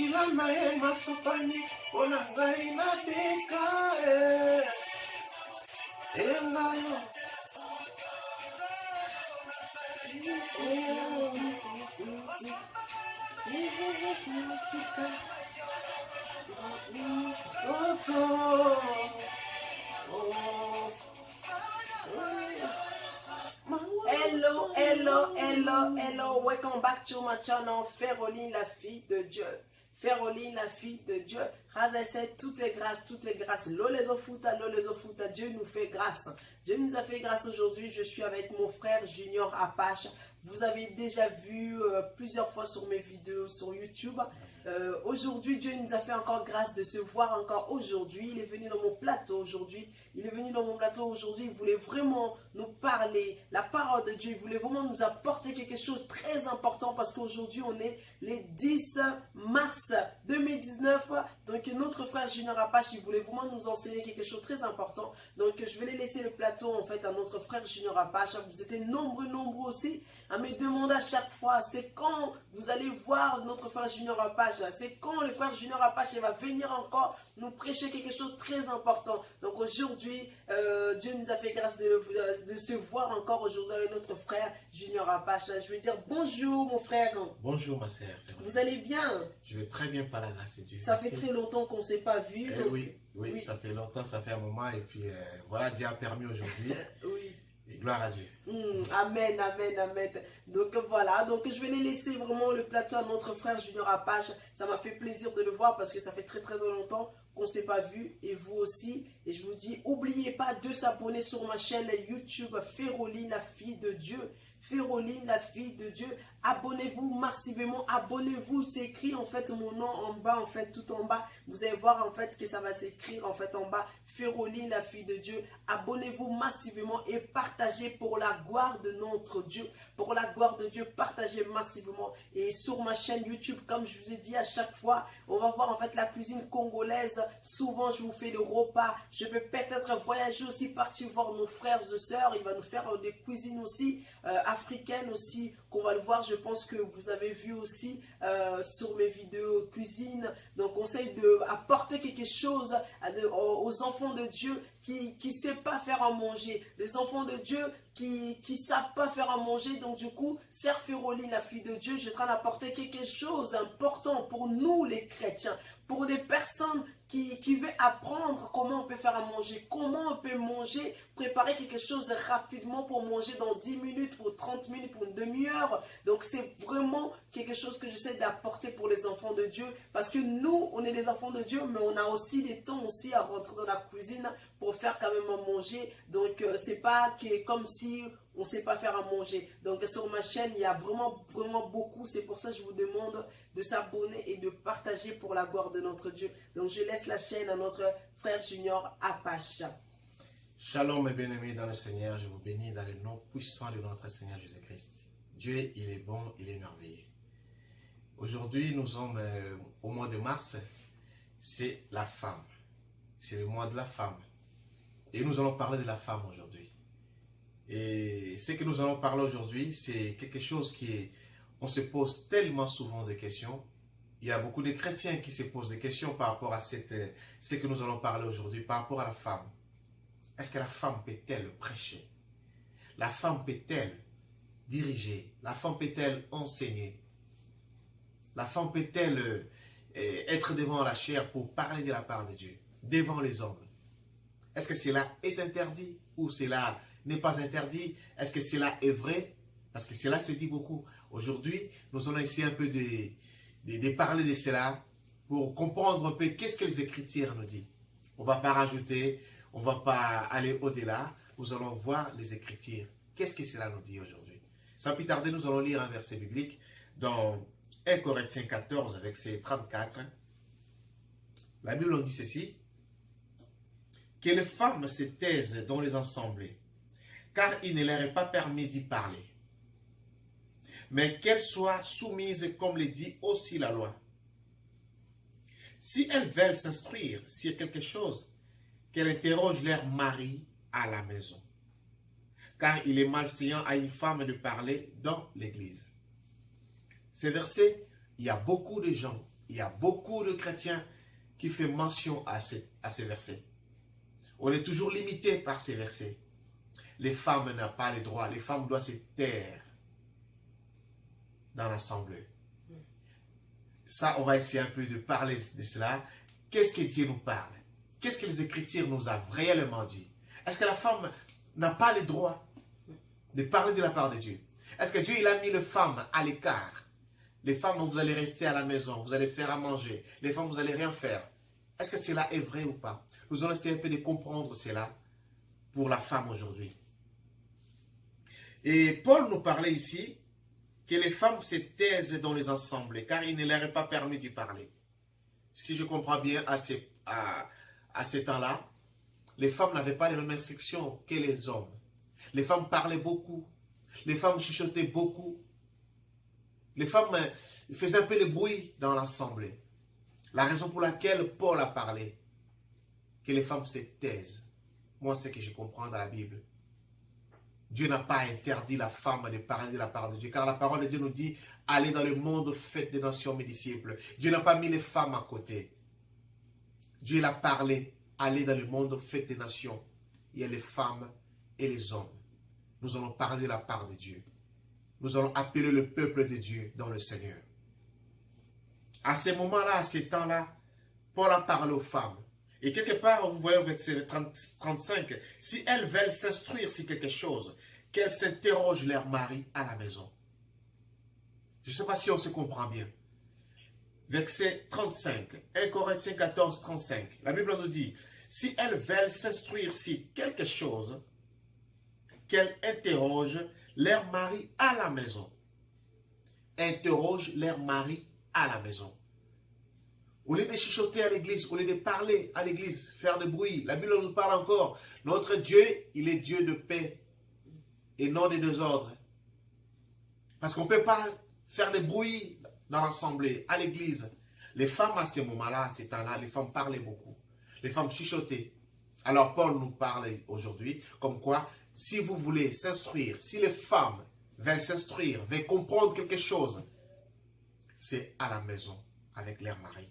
mokila na ye masopani mpona ngai na bika engayo Hello, hello, hello, hello. Welcome back to my channel, Féroline, la fille de Dieu. Féroline, la fille de Dieu. Razesse, tout est grâce, tout est grâce. Lolezo futa, Dieu nous fait grâce. Dieu nous a fait grâce aujourd'hui. Je suis avec mon frère Junior Apache. Vous avez déjà vu plusieurs fois sur mes vidéos sur YouTube. Aujourd'hui, Dieu nous a fait encore grâce de se voir encore aujourd'hui. Il est venu dans mon plateau aujourd'hui. Il voulait vraiment nous parler la parole de Dieu. Il voulait vraiment nous apporter quelque chose de très important parce qu'aujourd'hui, on est les 10 mars 2019. Donc, notre frère Junior Apache, il voulait vraiment nous enseigner quelque chose de très important. Donc, je vais laisser le plateau en fait à notre frère Junior Apache. Vous êtes nombreux aussi à me demander à chaque fois, c'est quand vous allez voir notre frère Junior Apache, c'est quand le frère Junior Apache va venir encore nous prêcher quelque chose de très important. Donc aujourd'hui, Dieu nous a fait grâce de se voir encore aujourd'hui avec notre frère Junior Apache. Je veux dire bonjour mon frère. Bonjour ma sœur. Vous allez bien? Je vais très bien par la grâce de Dieu. Ça fait très longtemps qu'on ne s'est pas vu. Donc... Oui, ça fait longtemps, ça fait un moment et puis voilà, Dieu a permis aujourd'hui. Oui. Et gloire à Dieu. Amen, amen, amen. Donc voilà, donc je vais les laisser vraiment le plateau à notre frère Junior Apache. Ça m'a fait plaisir de le voir parce que ça fait très longtemps qu'on ne s'est pas vu et vous aussi. Et je vous dis, n'oubliez pas de s'abonner sur ma chaîne YouTube Féroline, la fille de Dieu. Féroline, la fille de Dieu. Abonnez-vous massivement, abonnez-vous. C'est écrit en fait mon nom en bas, en fait tout en bas. Vous allez voir en fait que ça va s'écrire en fait en bas. Féroline, la fille de Dieu. Abonnez-vous massivement et partagez pour la gloire de notre Dieu. Pour la gloire de Dieu, partagez massivement. Et sur ma chaîne YouTube, comme je vous ai dit à chaque fois, on va voir en fait la cuisine congolaise. Souvent, je vous fais le repas. Je peux peut-être voyager aussi, partir voir nos frères et sœurs. Il va nous faire des cuisines aussi, africaines aussi, qu'on va le voir. Je pense que vous avez vu aussi sur mes vidéos cuisine. Donc, on essaie d'apporter quelque chose aux enfants de Dieu qui ne savent pas faire à manger. Les enfants de Dieu qui ne savent pas faire à manger. Donc, du coup, sœur Féroline, la fille de Dieu, je suis en train d'apporter quelque chose d'important pour nous, les chrétiens. Pour des personnes qui veulent apprendre comment on peut faire à manger, comment on peut manger, préparer quelque chose rapidement pour manger dans 10 minutes, pour 30 minutes, pour une demi-heure. Donc c'est vraiment quelque chose que j'essaie d'apporter pour les enfants de Dieu. Parce que nous, on est les enfants de Dieu, mais on a aussi des temps aussi à rentrer dans la cuisine pour faire quand même à manger. Donc c'est pas comme si on ne sait pas faire à manger. Donc sur ma chaîne, il y a vraiment beaucoup. C'est pour ça que je vous demande de s'abonner et de partager pour la gloire de notre Dieu. Donc je laisse la chaîne à notre frère Junior Apache. Shalom mes bien-aimés dans le Seigneur. Je vous bénis dans le nom puissant de notre Seigneur Jésus-Christ. Dieu, il est bon, il est merveilleux. Aujourd'hui, nous sommes au mois de mars. C'est la femme. C'est le mois de la femme. Et nous allons parler de la femme aujourd'hui. Et ce que nous allons parler aujourd'hui, c'est quelque chose on se pose tellement souvent des questions. Il y a beaucoup de chrétiens qui se posent des questions par rapport à ce que nous allons parler aujourd'hui, par rapport à la femme. Est-ce que la femme peut-elle prêcher? La femme peut-elle diriger? La femme peut-elle enseigner? La femme peut-elle être devant la chair pour parler de la part de Dieu, devant les hommes? Est-ce que cela est interdit ou cela n'est pas interdit? Est-ce que cela est vrai? Parce que cela se dit beaucoup. Aujourd'hui, nous allons essayer un peu de parler de cela pour comprendre un peu qu'est-ce que les Écritures nous disent. On ne va pas rajouter, on ne va pas aller au-delà. Nous allons voir les Écritures. Qu'est-ce que cela nous dit aujourd'hui? Sans plus tarder, nous allons lire un verset biblique dans 1 Corinthiens 14, verset 34. La Bible nous dit ceci. Que les femmes se taisent dans les assemblées, car il ne leur est pas permis d'y parler. Mais qu'elles soient soumises, comme le dit aussi la loi. Si elles veulent s'instruire sur quelque chose, qu'elles interrogent leur mari à la maison. Car il est malséant à une femme de parler dans l'église. Ces versets, il y a beaucoup de gens, il y a beaucoup de chrétiens qui font mention à ces versets. On est toujours limité par ces versets. Les femmes n'ont pas le droit. Les femmes doivent se taire dans l'assemblée. Ça, on va essayer un peu de parler de cela. Qu'est-ce que Dieu nous parle? Qu'est-ce que les Écritures nous ont réellement dit? Est-ce que la femme n'a pas le droit de parler de la part de Dieu? Est-ce que Dieu il a mis les femmes à l'écart? Les femmes, vous allez rester à la maison, vous allez faire à manger. Les femmes, vous allez rien faire. Est-ce que cela est vrai ou pas? Nous allons essayer un peu de comprendre cela pour la femme aujourd'hui. Et Paul nous parlait ici que les femmes se taisent dans les assemblées, car il ne leur est pas permis d'y parler. Si je comprends bien, à ce temps-là, les femmes n'avaient pas les mêmes instructions que les hommes. Les femmes parlaient beaucoup. Les femmes chuchotaient beaucoup. Les femmes faisaient un peu de bruit dans l'assemblée. La raison pour laquelle Paul a parlé, que les femmes se taisent. Moi, c'est ce que je comprends dans la Bible. Dieu n'a pas interdit la femme de parler de la part de Dieu, car la parole de Dieu nous dit, allez dans le monde, faites des nations mes disciples. Dieu n'a pas mis les femmes à côté. Dieu l'a parlé, allez dans le monde, faites des nations. Il y a les femmes et les hommes. Nous allons parler de la part de Dieu. Nous allons appeler le peuple de Dieu dans le Seigneur. À ce moment-là, à ce temps-là, Paul a parlé aux femmes. Et quelque part, vous voyez au verset 35, si elles veulent s'instruire sur quelque chose, qu'elles s'interrogent leur mari à la maison. Je ne sais pas si on se comprend bien. Verset 35, 1 Corinthiens 14, 35. La Bible nous dit, si elles veulent s'instruire sur quelque chose, qu'elles interrogent leur mari à la maison. Interrogent leur mari à la maison. Au lieu de chuchoter à l'église, au lieu de parler à l'église, faire de bruit, la Bible nous parle encore. Notre Dieu, il est Dieu de paix et non de désordre. Parce qu'on ne peut pas faire de bruit dans l'assemblée, à l'église. Les femmes à ce moment-là, à ce temps-là, les femmes parlaient beaucoup. Les femmes chuchotaient. Alors Paul nous parle aujourd'hui comme quoi, si vous voulez s'instruire, si les femmes veulent s'instruire, veulent comprendre quelque chose, c'est à la maison avec leur mari.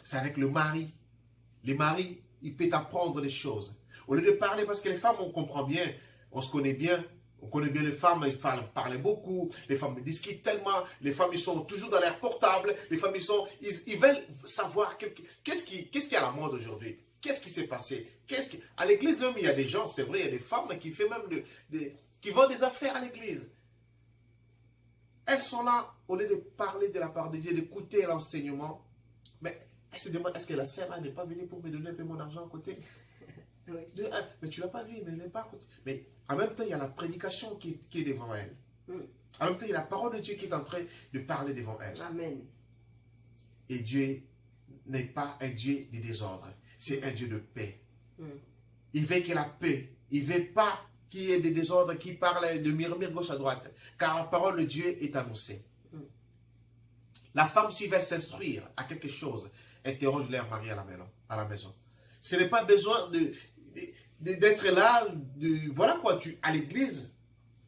C'est avec le mari. Le mari, il peut apprendre des choses. Au lieu de parler, parce que les femmes, on comprend bien, on se connaît bien, on connaît bien les femmes, ils parlent beaucoup, les femmes discutent tellement, les femmes, ils sont toujours dans leur portable, les femmes, ils veulent savoir qu'est-ce qui est à la mode aujourd'hui. Qu'est-ce qui s'est passé? À l'église même, il y a des gens, c'est vrai, il y a des femmes qui font même qui vendent des affaires à l'église. Elles sont là, au lieu de parler de la part de Dieu, d'écouter l'enseignement, mais elles se demandent, est-ce que la sœur n'est pas venue pour me donner un peu mon argent à côté? Oui. Mais tu ne l'as pas vu, mais elle n'est pas à côté. Mais en même temps, il y a la prédication qui est devant elle. En même temps, il y a la parole de Dieu qui est en train de parler devant elle. Amen. Et Dieu n'est pas un Dieu de désordre. C'est un Dieu de paix. Il veut qu'il y ait la paix. Il ne veut pas qu'il y ait des désordres qui parlent de murmure gauche à droite. Car la parole de Dieu est annoncée. La femme, s'il veut s'instruire à quelque chose, interroge leur mari à la maison. Ce n'est pas besoin d'être là, voilà quoi, à l'église,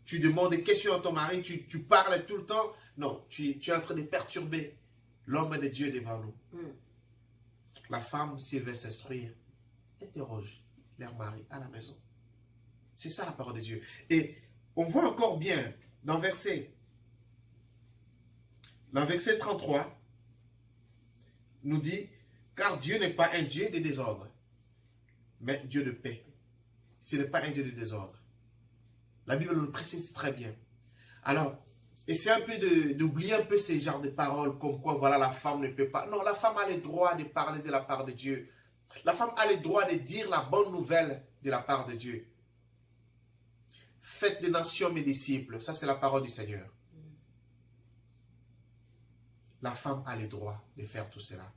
tu demandes des questions à ton mari, tu parles tout le temps. Non, tu es en train de perturber l'homme de Dieu devant nous. La femme, s'il veut s'instruire, interroge leur mari à la maison. C'est ça la parole de Dieu. Et on voit encore bien dans verset 33, nous dit, car Dieu n'est pas un Dieu de désordre, mais Dieu de paix. Ce n'est pas un Dieu de désordre. La Bible nous le précise très bien. Alors, essayez un peu d'oublier un peu ces genres de paroles, comme quoi, voilà, la femme ne peut pas. Non, la femme a le droit de parler de la part de Dieu. La femme a le droit de dire la bonne nouvelle de la part de Dieu. Faites des nations mes disciples. Ça, c'est la parole du Seigneur. La femme a le droit de faire tout cela.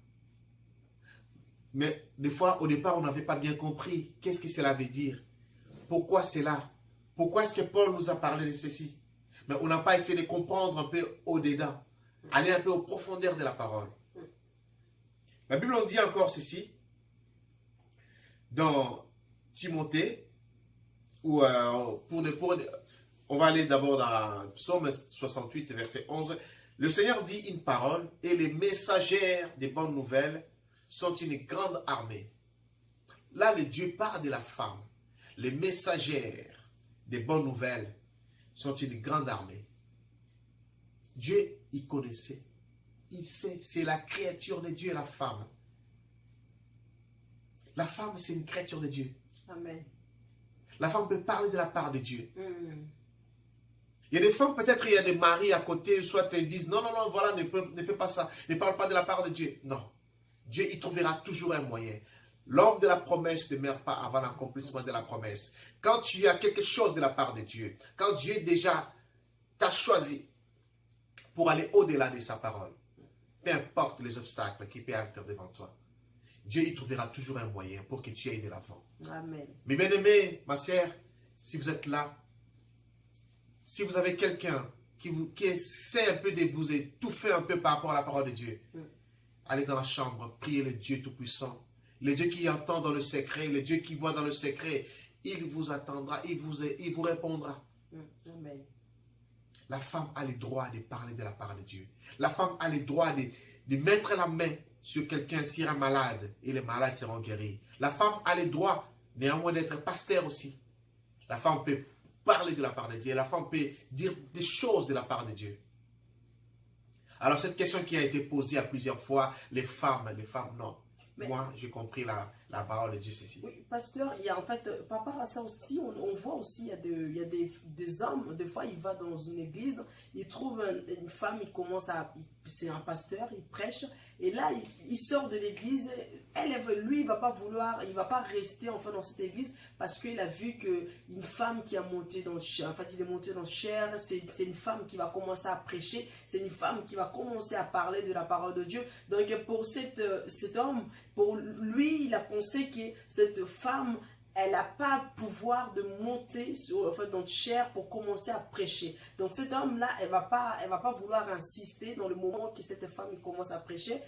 Mais des fois, au départ, on n'avait pas bien compris. Qu'est-ce que cela veut dire? Pourquoi cela? Pourquoi est-ce que Paul nous a parlé de ceci? Mais on n'a pas essayé de comprendre un peu au-dedans. Aller un peu aux profondeurs de la parole. La Bible nous dit encore ceci. Dans Timothée, où on va aller d'abord dans Psaume 68, verset 11. Le Seigneur dit une parole et les messagères des bonnes nouvelles sont une grande armée. Là, le Dieu parle de la femme. Les messagères des bonnes nouvelles sont une grande armée. Dieu, il connaissait. Il sait, c'est la créature de Dieu, la femme. La femme, c'est une créature de Dieu. Amen. La femme peut parler de la part de Dieu. Il y a des femmes, peut-être il y a des maris à côté, soit ils disent, non, non, non, voilà, ne fais pas ça. Ne parle pas de la part de Dieu. Non. Dieu, il trouvera toujours un moyen. L'homme de la promesse ne meurt pas avant l'accomplissement de la promesse. Quand tu as quelque chose de la part de Dieu, quand Dieu déjà t'a choisi pour aller au-delà de sa parole, peu importe les obstacles qui peuvent être devant toi, Dieu, il trouvera toujours un moyen pour que tu ailles de l'avant. Amen. Mais bien aimé, ma sœur, si vous êtes là, si vous avez quelqu'un qui essaie un peu de vous étouffer un peu par rapport à la parole de Dieu, allez dans la chambre, priez le Dieu Tout-Puissant. Le Dieu qui entend dans le secret, le Dieu qui voit dans le secret, il vous attendra, il vous répondra. Amen. La femme a le droit de parler de la parole de Dieu. La femme a le droit de mettre la main sur quelqu'un s'il est malade et les malades seront guéris. La femme a le droit néanmoins d'être pasteur aussi. La femme peut parler de la part de Dieu. La femme peut dire des choses de la part de Dieu. Alors cette question qui a été posée à plusieurs fois, les femmes non. Mais moi, j'ai compris la parole de Dieu, ceci. Oui, pasteur, il y a en fait, par rapport à ça aussi, on voit aussi, il y a des hommes, des fois, il va dans une église, il trouve une femme, c'est un pasteur, il prêche, et là, il sort de l'église, lui, il va pas rester enfin dans cette église, parce qu'il a vu qu'une femme qui a monté dans le chair, en fait, il est monté dans le chair, c'est une femme qui va commencer à prêcher, c'est une femme qui va commencer à parler de la parole de Dieu. Donc, pour cet homme, pour lui, il a pensé que cette femme, elle n'a pas le pouvoir de monter dans le chair pour commencer à prêcher. Donc cet homme-là, elle va pas vouloir insister dans le moment que cette femme commence à prêcher.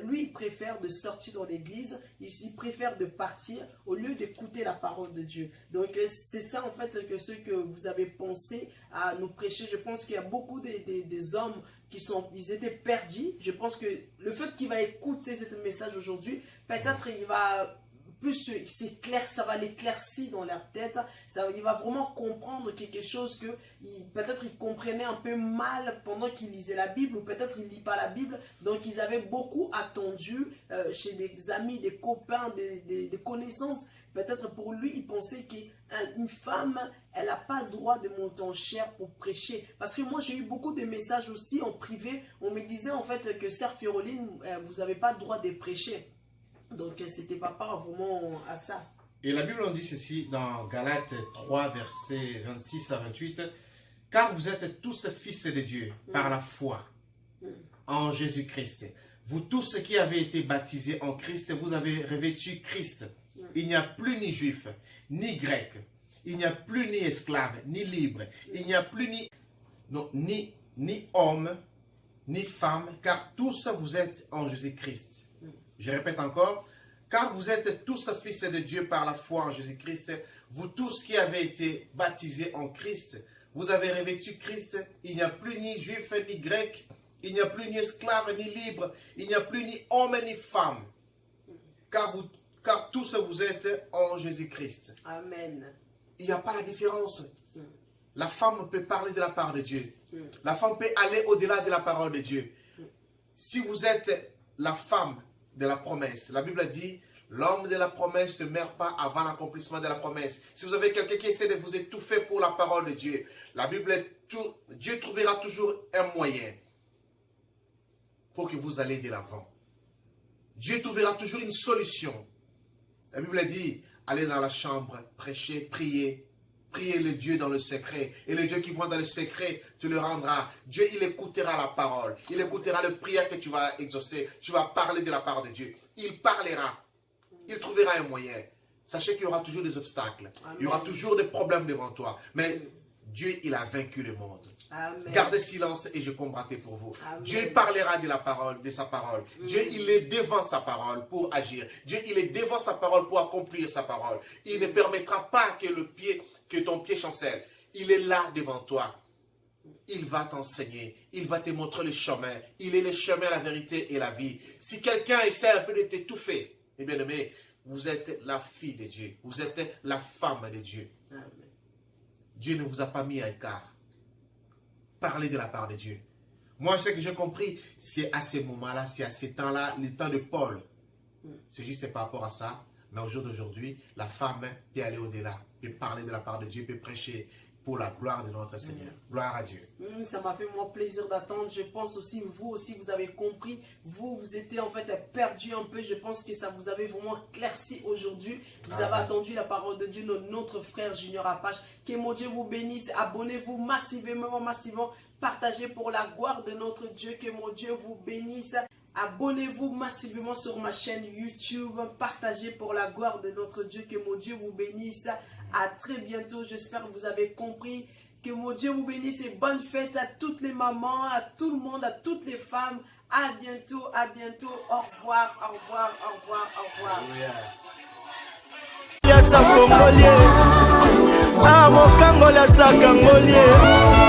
Lui, il préfère de sortir dans l'église, il préfère de partir au lieu d'écouter la parole de Dieu. Donc c'est ça en fait que ce que vous avez pensé à nous prêcher. Je pense qu'il y a beaucoup des hommes ils étaient perdus. Je pense que le fait qu'il va écouter ce message aujourd'hui, peut-être il va plus c'est clair, ça va l'éclaircir dans leur tête, il va vraiment comprendre quelque chose que peut-être il comprenait un peu mal pendant qu'il lisait la Bible, ou peut-être il ne lit pas la Bible, donc ils avaient beaucoup attendu chez des amis, des copains, des connaissances. Peut-être pour lui, il pensait qu'une femme, elle n'a pas le droit de monter en chair pour prêcher. Parce que moi, j'ai eu beaucoup de messages aussi en privé. On me disait en fait que Sœur Féroline, vous n'avez pas le droit de prêcher. Donc, c'était pas vraiment à ça. Et la Bible en dit ceci dans Galates 3, versets 26 à 28. « Car vous êtes tous fils de Dieu par la foi en Jésus-Christ. Vous tous qui avez été baptisés en Christ, vous avez revêtu Christ. Il n'y a plus ni juif, ni grec. Il n'y a plus ni esclave, ni libre. Il n'y a plus ni homme, ni femme, car tous vous êtes en Jésus-Christ. » Je répète encore, car vous êtes tous fils de Dieu par la foi en Jésus-Christ, vous tous qui avez été baptisés en Christ, vous avez revêtu Christ, il n'y a plus ni juif ni grec, il n'y a plus ni esclave ni libre, il n'y a plus ni homme ni femme, car tous vous êtes en Jésus-Christ. Amen. Il n'y a pas la différence. La femme peut parler de la part de Dieu. La femme peut aller au-delà de la parole de Dieu. Si vous êtes la femme de la promesse, la Bible dit, l'homme de la promesse ne meurt pas avant l'accomplissement de la promesse. Si vous avez quelqu'un qui essaie de vous étouffer pour la parole de Dieu, la Bible, Dieu trouvera toujours un moyen pour que vous alliez de l'avant. Dieu trouvera toujours une solution. La Bible dit, allez dans la chambre, prêchez, priez. Priez le Dieu dans le secret. Et le Dieu qui voit dans le secret, tu le rendras. Dieu, il écoutera la parole. Il écoutera la prière que tu vas exaucer. Tu vas parler de la part de Dieu. Il parlera. Il trouvera un moyen. Sachez qu'il y aura toujours des obstacles. Amen. Il y aura toujours des problèmes devant toi. Mais Dieu, il a vaincu le monde. Amen. Gardez silence et je combattrai pour vous. Amen. Dieu parlera de la parole, de sa parole. Dieu, il est devant sa parole pour agir. Dieu, il est devant sa parole pour accomplir sa parole. Il ne permettra pas que ton pied chancelle. Il est là devant toi. Il va t'enseigner, il va te montrer le chemin. Il est le chemin, la vérité et la vie. Si quelqu'un essaie un peu de t'étouffer, eh bien aimé, vous êtes la fille de Dieu. Vous êtes la femme de Dieu. Amen. Dieu ne vous a pas mis à écart. Parlez de la part de Dieu. Moi, ce que j'ai compris, c'est à ces moments-là, c'est à ces temps-là, le temps de Paul. C'est juste par rapport à ça. Mais au jour d'aujourd'hui, la femme peut aller au-delà, peut parler de la part de Dieu, peut prêcher pour la gloire de notre Seigneur. Gloire à Dieu. Ça m'a fait moi plaisir d'attendre. Je pense aussi, vous aussi, vous avez compris. Vous étiez en fait perdu un peu. Je pense que ça vous avait vraiment éclairci aujourd'hui. Vous avez attendu la parole de Dieu, notre frère Junior Apache. Que mon Dieu vous bénisse. Abonnez-vous massivement, massivement. Partagez pour la gloire de notre Dieu. Que mon Dieu vous bénisse. Abonnez-vous massivement sur ma chaîne YouTube. Partagez pour la gloire de notre Dieu. Que mon Dieu vous bénisse. À très bientôt. J'espère que vous avez compris. Que mon Dieu vous bénisse et bonne fête à toutes les mamans, à tout le monde, à toutes les femmes. À bientôt, à bientôt. Au revoir, au revoir, au revoir, au revoir. Yasa Congolais, ah mon Congolais, ça Congolais.